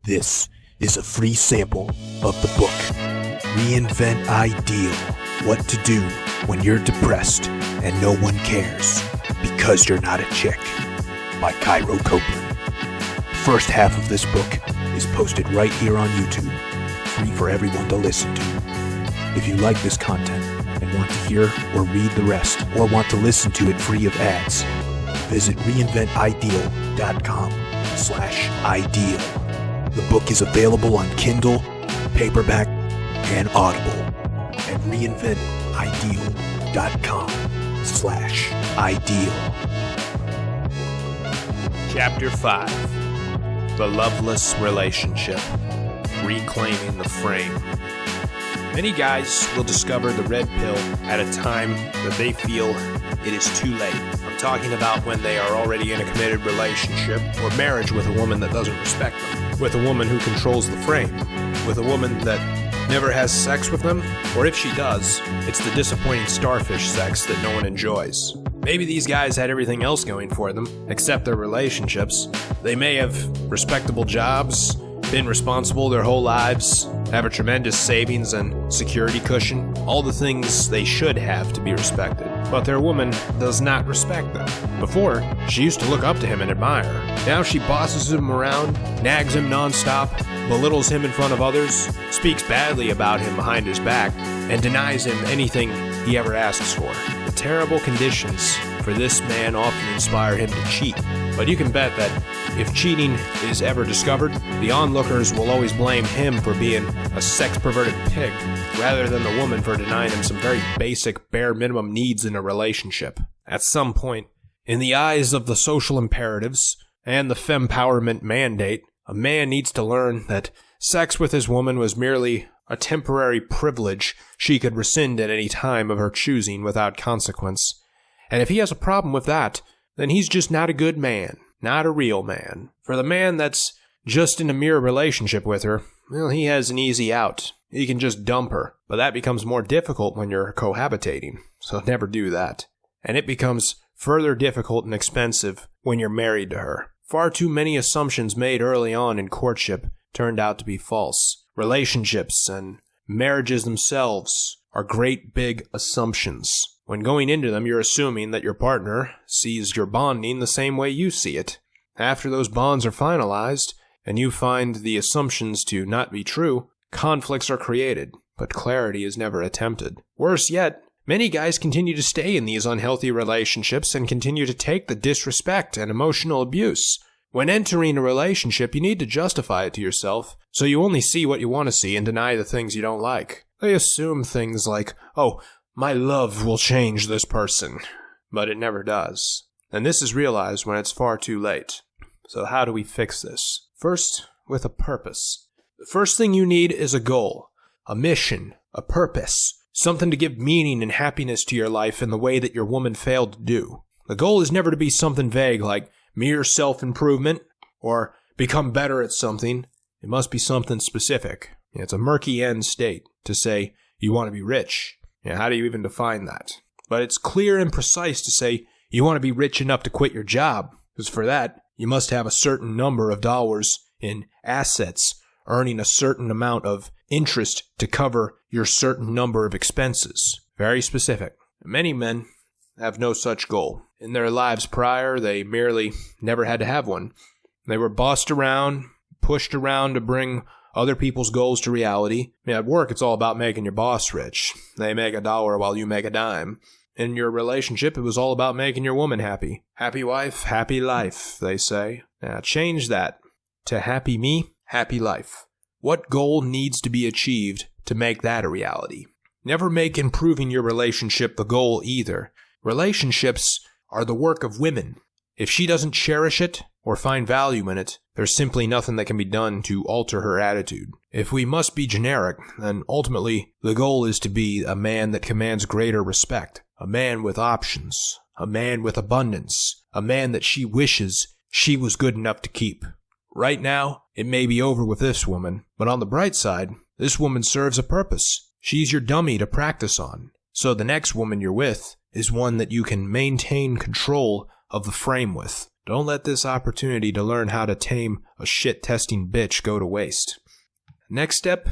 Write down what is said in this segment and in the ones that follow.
This is a free sample of the book, Reinvent Ideal, What to Do When You're Depressed and No One Cares Because You're Not a Chick, by Cairo Copeland. The first half of this book is posted right here on YouTube, free for everyone to listen to. If you like this content and want to hear or read the rest, or want to listen to it free of ads, visit reinventideal.com/ideal. The book is available on Kindle, paperback, and Audible at reinventideal.com/ideal. Chapter 5. The Loveless Relationship. Reclaiming the Frame. Many guys will discover the red pill at a time that they feel it is too late. I'm talking about when they are already in a committed relationship or marriage with a woman that doesn't respect them, with a woman who controls the frame, with a woman that never has sex with them, or if she does, it's the disappointing starfish sex that no one enjoys. Maybe these guys had everything else going for them, except their relationships. They may have respectable jobs, been responsible their whole lives, have a tremendous savings and security cushion, all the things they should have to be respected. But their woman does not respect them. Before, she used to look up to him and admire. Now she bosses him around, nags him nonstop, belittles him in front of others, speaks badly about him behind his back, and denies him anything he ever asks for. The terrible conditions for this man often inspire him to cheat. But you can bet that if cheating is ever discovered, the onlookers will always blame him for being a sex-perverted pig, rather than the woman for denying him some very basic, bare minimum needs in a relationship. At some point, in the eyes of the social imperatives and the Fempowerment Mandate, a man needs to learn that sex with his woman was merely a temporary privilege she could rescind at any time of her choosing without consequence. And if he has a problem with that, then he's just not a good man, not a real man. For the man that's just in a mere relationship with her, well, he has an easy out. He can just dump her. But that becomes more difficult when you're cohabitating, so never do that. And it becomes further difficult and expensive when you're married to her. Far too many assumptions made early on in courtship turned out to be false. Relationships and marriages themselves are great big assumptions. When going into them, you're assuming that your partner sees your bonding the same way you see it. After those bonds are finalized, and you find the assumptions to not be true, conflicts are created, but clarity is never attempted. Worse yet, many guys continue to stay in these unhealthy relationships and continue to take the disrespect and emotional abuse. When entering a relationship, you need to justify it to yourself, so you only see what you want to see and deny the things you don't like. They assume things like, oh, my love will change this person, but it never does. And this is realized when it's far too late. So how do we fix this? First, with a purpose. The first thing you need is a goal, a mission, a purpose, something to give meaning and happiness to your life in the way that your woman failed to do. The goal is never to be something vague like mere self-improvement or become better at something. It must be something specific. It's a murky end state to say you want to be rich. How do you even define that? But it's clear and precise to say you want to be rich enough to quit your job, because for that, you must have a certain number of dollars in assets, earning a certain amount of interest to cover your certain number of expenses. Very specific. Many men have no such goal. In their lives prior, they merely never had to have one. They were bossed around, pushed around to bring other people's goals to reality. At work, it's all about making your boss rich. They make $1 while you make a dime. In your relationship, it was all about making your woman happy. Happy wife, happy life, they say. Now, change that to happy me, happy life. What goal needs to be achieved to make that a reality? Never make improving your relationship the goal either. Relationships are the work of women. If she doesn't cherish it or find value in it, there's simply nothing that can be done to alter her attitude. If we must be generic, then ultimately the goal is to be a man that commands greater respect, a man with options, a man with abundance, a man that she wishes she was good enough to keep. Right now, it may be over with this woman, but on the bright side, this woman serves a purpose. She's your dummy to practice on. So the next woman you're with is one that you can maintain control of the frame with. Don't let this opportunity to learn how to tame a shit-testing bitch go to waste. Next step,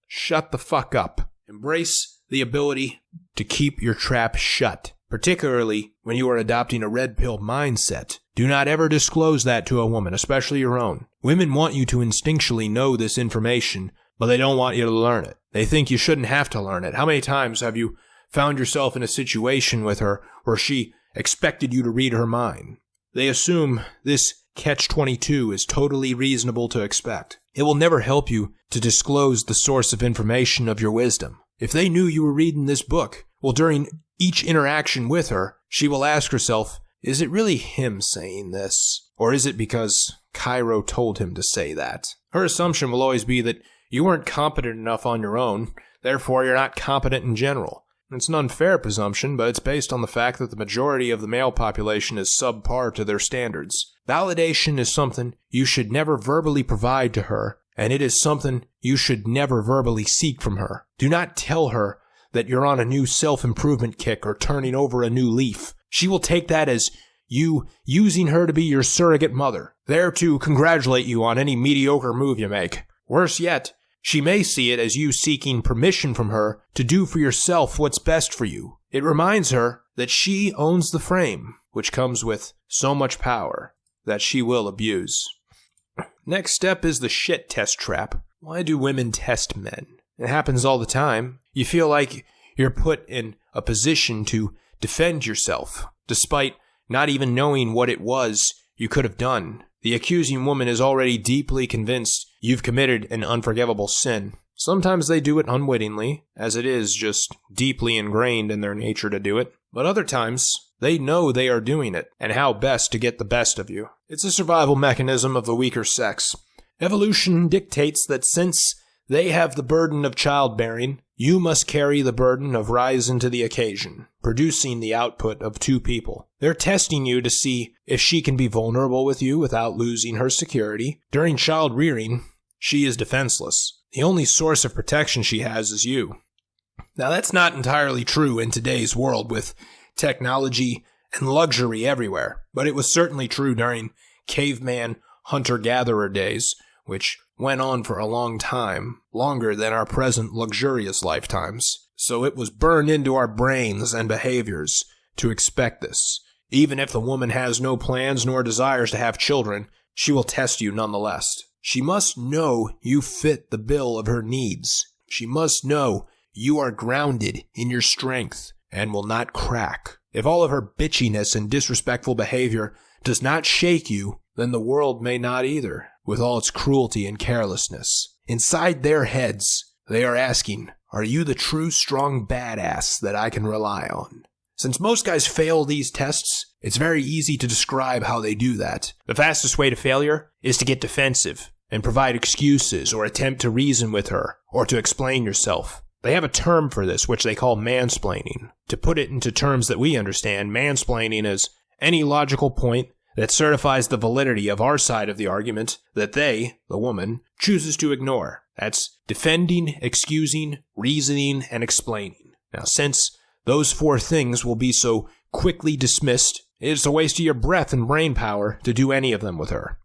shut the fuck up. Embrace the ability to keep your trap shut, particularly when you are adopting a red pill mindset. Do not ever disclose that to a woman, especially your own. Women want you to instinctually know this information, but they don't want you to learn it. They think you shouldn't have to learn it. How many times have you found yourself in a situation with her where she expected you to read her mind? They assume this catch-22 is totally reasonable to expect. It will never help you to disclose the source of information of your wisdom. If they knew you were reading this book, well, during each interaction with her, she will ask herself, is it really him saying this? Or is it because Cairo told him to say that? Her assumption will always be that you weren't competent enough on your own, therefore you're not competent in general. It's an unfair presumption, but it's based on the fact that the majority of the male population is subpar to their standards. Validation is something you should never verbally provide to her, and it is something you should never verbally seek from her. Do not tell her that you're on a new self-improvement kick or turning over a new leaf. She will take that as you using her to be your surrogate mother, there to congratulate you on any mediocre move you make. Worse yet, she may see it as you seeking permission from her to do for yourself what's best for you. It reminds her that she owns the frame, which comes with so much power that she will abuse. Next step is the shit test trap. Why do women test men? It happens all the time. You feel like you're put in a position to defend yourself, despite not even knowing what it was you could have done. The accusing woman is already deeply convinced you've committed an unforgivable sin. Sometimes they do it unwittingly, as it is just deeply ingrained in their nature to do it. But other times, they know they are doing it, and how best to get the best of you. It's a survival mechanism of the weaker sex. Evolution dictates that since they have the burden of childbearing, you must carry the burden of rising to the occasion, producing the output of two people. They're testing you to see if she can be vulnerable with you without losing her security. During child rearing, she is defenseless. The only source of protection she has is you. Now, that's not entirely true in today's world with technology and luxury everywhere, but it was certainly true during caveman hunter-gatherer days, which went on for a long time, longer than our present luxurious lifetimes. So it was burned into our brains and behaviors to expect this. Even if the woman has no plans nor desires to have children, she will test you nonetheless. She must know you fit the bill of her needs. She must know you are grounded in your strength and will not crack. If all of her bitchiness and disrespectful behavior does not shake you, then the world may not either, with all its cruelty and carelessness. Inside their heads, they are asking, are you the true strong badass that I can rely on? Since most guys fail these tests, it's very easy to describe how they do that. The fastest way to failure is to get defensive and provide excuses or attempt to reason with her or to explain yourself. They have a term for this, which they call mansplaining. To put it into terms that we understand, mansplaining is any logical point that certifies the validity of our side of the argument that they, the woman, chooses to ignore. That's defending, excusing, reasoning, and explaining. Now, since those four things will be so quickly dismissed, it's a waste of your breath and brain power to do any of them with her.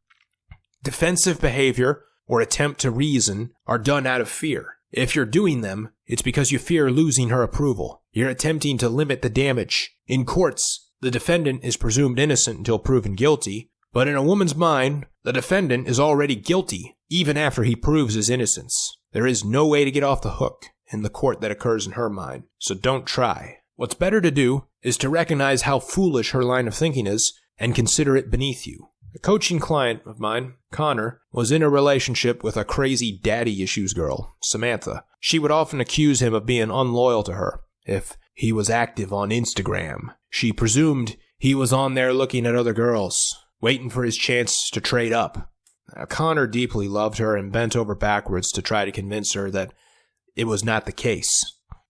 Defensive behavior or attempt to reason are done out of fear. If you're doing them, it's because you fear losing her approval. You're attempting to limit the damage. In courts, the defendant is presumed innocent until proven guilty, but in a woman's mind, the defendant is already guilty, even after he proves his innocence. There is no way to get off the hook in the court that occurs in her mind, so don't try. What's better to do is to recognize how foolish her line of thinking is and consider it beneath you. A coaching client of mine, Connor, was in a relationship with a crazy daddy issues girl, Samantha. She would often accuse him of being unloyal to her if he was active on Instagram. She presumed he was on there looking at other girls, waiting for his chance to trade up. Now, Connor deeply loved her and bent over backwards to try to convince her that it was not the case.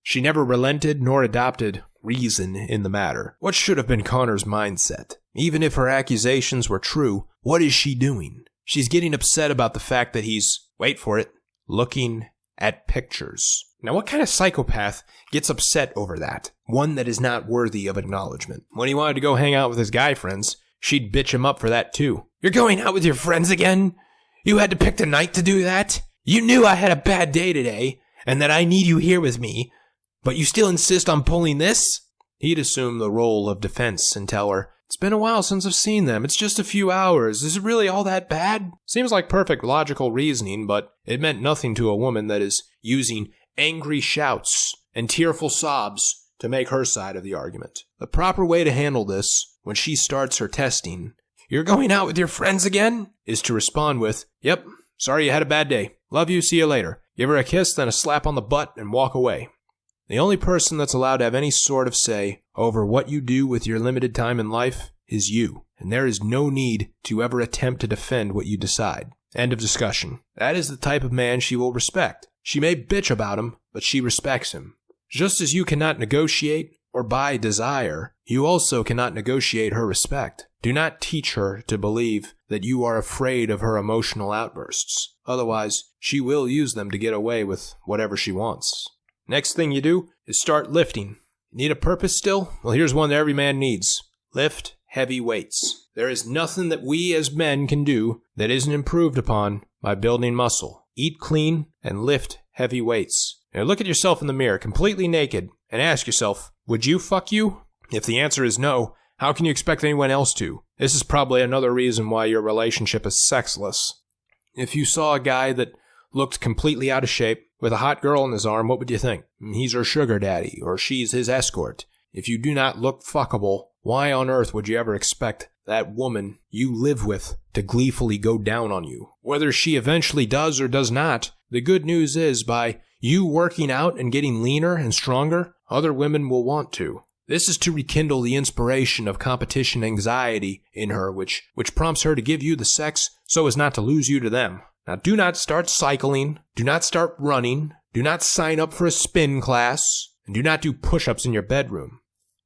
She never relented nor adopted reason in the matter. What should have been Connor's mindset? Even if her accusations were true, what is she doing? She's getting upset about the fact that he's, wait for it, looking at pictures. Now, what kind of psychopath gets upset over that? One that is not worthy of acknowledgement. When he wanted to go hang out with his guy friends, she'd bitch him up for that too. You're going out with your friends again? You had to pick the night to do that? You knew I had a bad day today, and that I need you here with me, but you still insist on pulling this? He'd assume the role of defense and tell her, it's been a while since I've seen them. It's just a few hours. Is it really all that bad? Seems like perfect logical reasoning, but it meant nothing to a woman that is using angry shouts and tearful sobs to make her side of the argument. The proper way to handle this when she starts her testing, you're going out with your friends again, is to respond with, yep, sorry you had a bad day. Love you, see you later. Give her a kiss, then a slap on the butt, and walk away. The only person that's allowed to have any sort of say over what you do with your limited time in life is you, and there is no need to ever attempt to defend what you decide. End of discussion. That is the type of man she will respect. She may bitch about him, but she respects him. Just as you cannot negotiate or buy desire, you also cannot negotiate her respect. Do not teach her to believe that you are afraid of her emotional outbursts. Otherwise, she will use them to get away with whatever she wants. Next thing you do is start lifting. Need a purpose still? Well, here's one that every man needs. Lift heavy weights. There is nothing that we as men can do that isn't improved upon by building muscle. Eat clean and lift heavy weights. Now look at yourself in the mirror, completely naked, and ask yourself, would you fuck you? If the answer is no, how can you expect anyone else to? This is probably another reason why your relationship is sexless. If you saw a guy that looked completely out of shape with a hot girl in his arm, what would you think? He's her sugar daddy, or she's his escort. If you do not look fuckable, why on earth would you ever expect that woman you live with to gleefully go down on you? Whether she eventually does or does not, the good news is by you working out and getting leaner and stronger, other women will want to. This is to rekindle the inspiration of competition anxiety in her, which prompts her to give you the sex so as not to lose you to them. Now, do not start cycling, do not start running, do not sign up for a spin class, and do not do push-ups in your bedroom.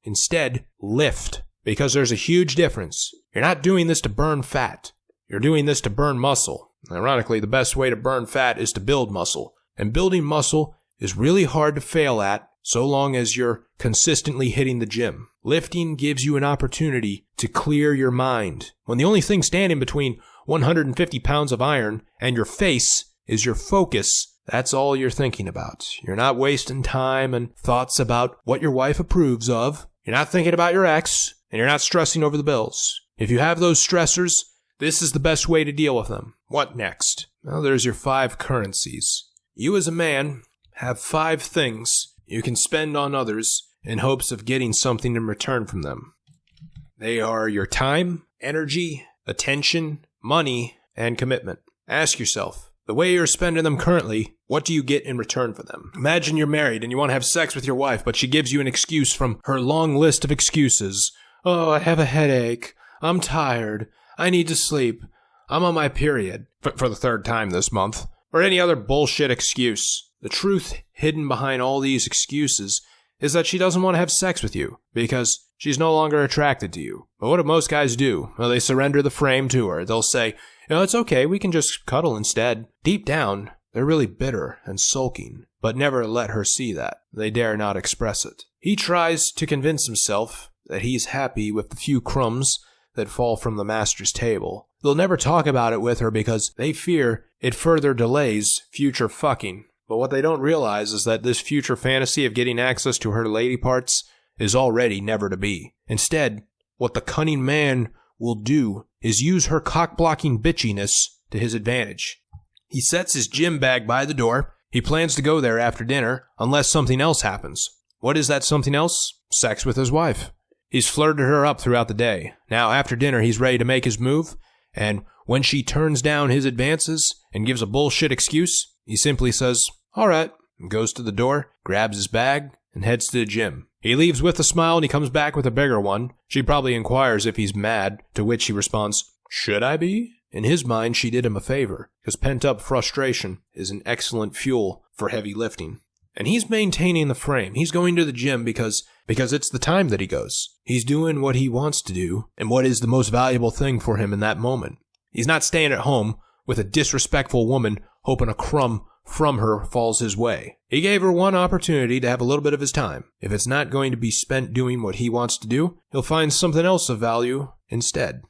Instead, lift, because there's a huge difference. You're not doing this to burn fat. You're doing this to burn muscle. Ironically, the best way to burn fat is to build muscle. And building muscle is really hard to fail at so long as you're consistently hitting the gym. Lifting gives you an opportunity to clear your mind. When the only thing standing between 150 pounds of iron and your face is your focus, that's all you're thinking about. You're not wasting time and thoughts about what your wife approves of. You're not thinking about your ex, and you're not stressing over the bills. If you have those stressors, this is the best way to deal with them. What next? Well, there's your 5 currencies. You as a man have 5 things you can spend on others in hopes of getting something in return from them. They are your time, energy, attention, money, and commitment. Ask yourself, the way you're spending them currently, what do you get in return for them? Imagine you're married and you want to have sex with your wife, but she gives you an excuse from her long list of excuses. Oh, I have a headache. I'm tired. I need to sleep. I'm on my period. For the 3rd time this month. Or any other bullshit excuse. The truth hidden behind all these excuses is that she doesn't want to have sex with you because she's no longer attracted to you. But what do most guys do? Well, they surrender the frame to her. They'll say, it's okay, we can just cuddle instead. Deep down, they're really bitter and sulking, but never let her see that. They dare not express it. He tries to convince himself that he's happy with the few crumbs that fall from the master's table. They'll never talk about it with her because they fear it further delays future fucking. But what they don't realize is that this future fantasy of getting access to her lady parts is already never to be. Instead, what the cunning man will do is use her cock-blocking bitchiness to his advantage. He sets his gym bag by the door. He plans to go there after dinner unless something else happens. What is that something else? Sex with his wife. He's flirted her up throughout the day. Now, after dinner, he's ready to make his move, and when she turns down his advances and gives a bullshit excuse, he simply says, all right, and goes to the door, grabs his bag, and heads to the gym. He leaves with a smile and he comes back with a bigger one. She probably inquires if he's mad, to which he responds, should I be? In his mind, she did him a favor, because pent-up frustration is an excellent fuel for heavy lifting. And he's maintaining the frame. He's going to the gym because it's the time that he goes. He's doing what he wants to do and what is the most valuable thing for him in that moment. He's not staying at home with a disrespectful woman hoping a crumb from her falls his way. He gave her one opportunity to have a little bit of his time. If it's not going to be spent doing what he wants to do, he'll find something else of value instead.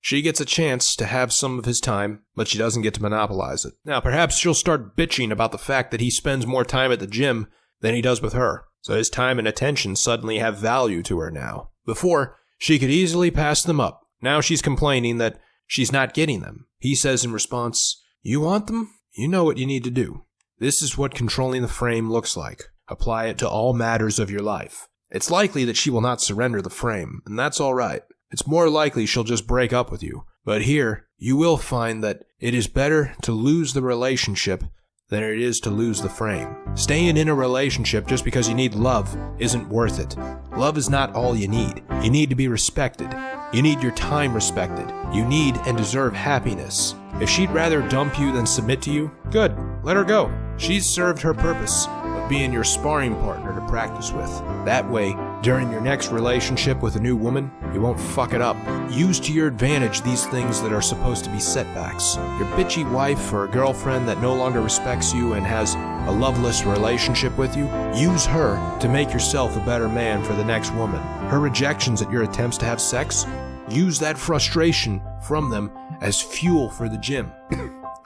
she gets a chance to have some of his time, but she doesn't get to monopolize it. Now, perhaps she'll start bitching about the fact that he spends more time at the gym than he does with her, so his time and attention suddenly have value to her now. Before, she could easily pass them up. Now she's complaining that she's not getting them. He says in response, "You want them? You know what you need to do. This is what controlling the frame looks like. Apply it to all matters of your life." It's likely that she will not surrender the frame, and that's all right. It's more likely she'll just break up with you. But here, you will find that it is better to lose the relationship than it is to lose the frame. Staying in a relationship just because you need love isn't worth it. Love is not all you need. You need to be respected. You need your time respected. You need and deserve happiness. If she'd rather dump you than submit to you, good, let her go. She's served her purpose of being your sparring partner to practice with. That way, during your next relationship with a new woman, you won't fuck it up. Use to your advantage these things that are supposed to be setbacks. Your bitchy wife or girlfriend that no longer respects you and has a loveless relationship with you, use her to make yourself a better man for the next woman. Her rejections at your attempts to have sex, use that frustration from them as fuel for the gym.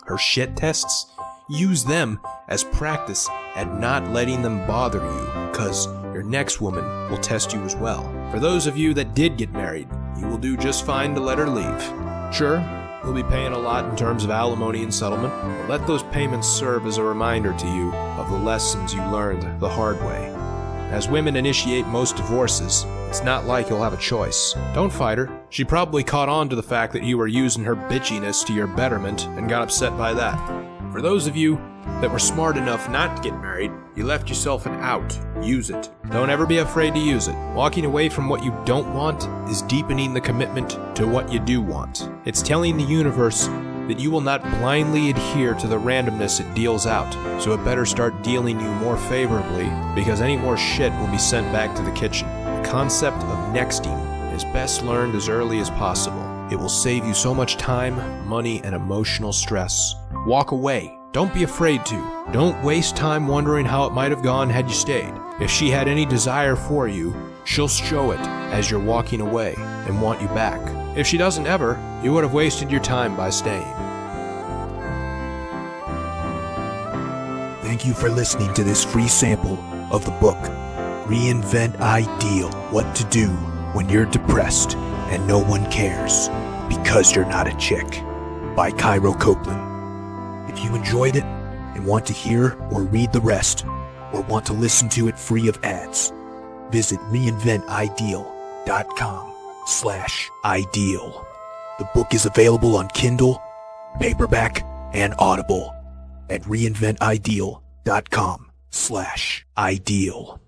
Her shit tests, use them as practice at not letting them bother you, because your next woman will test you as well. For those of you that did get married, you will do just fine to let her leave. Sure, you'll be paying a lot in terms of alimony and settlement, but let those payments serve as a reminder to you of the lessons you learned the hard way. As women initiate most divorces, it's not like you'll have a choice. Don't fight her. She probably caught on to the fact that you were using her bitchiness to your betterment and got upset by that. For those of you that were smart enough not to get married, you left yourself an out. Use it. Don't ever be afraid to use it. Walking away from what you don't want is deepening the commitment to what you do want. It's telling the universe that you will not blindly adhere to the randomness it deals out, so it better start dealing you more favorably, because any more shit will be sent back to the kitchen. The concept of nexting is best learned as early as possible. It will save you so much time, money, and emotional stress. Walk away. Don't be afraid to. Don't waste time wondering how it might have gone had you stayed. If she had any desire for you, she'll show it as you're walking away and want you back. If she doesn't ever, you would have wasted your time by staying. Thank you for listening to this free sample of the book, Reinvent Ideal: What to Do When You're Depressed and No One Cares Because You're Not a Chick, by Cairo Copeland. If you enjoyed it and want to hear or read the rest, or want to listen to it free of ads, visit reinventideal.com/ideal. The book is available on Kindle, paperback, and Audible at reinventideal.com/ideal.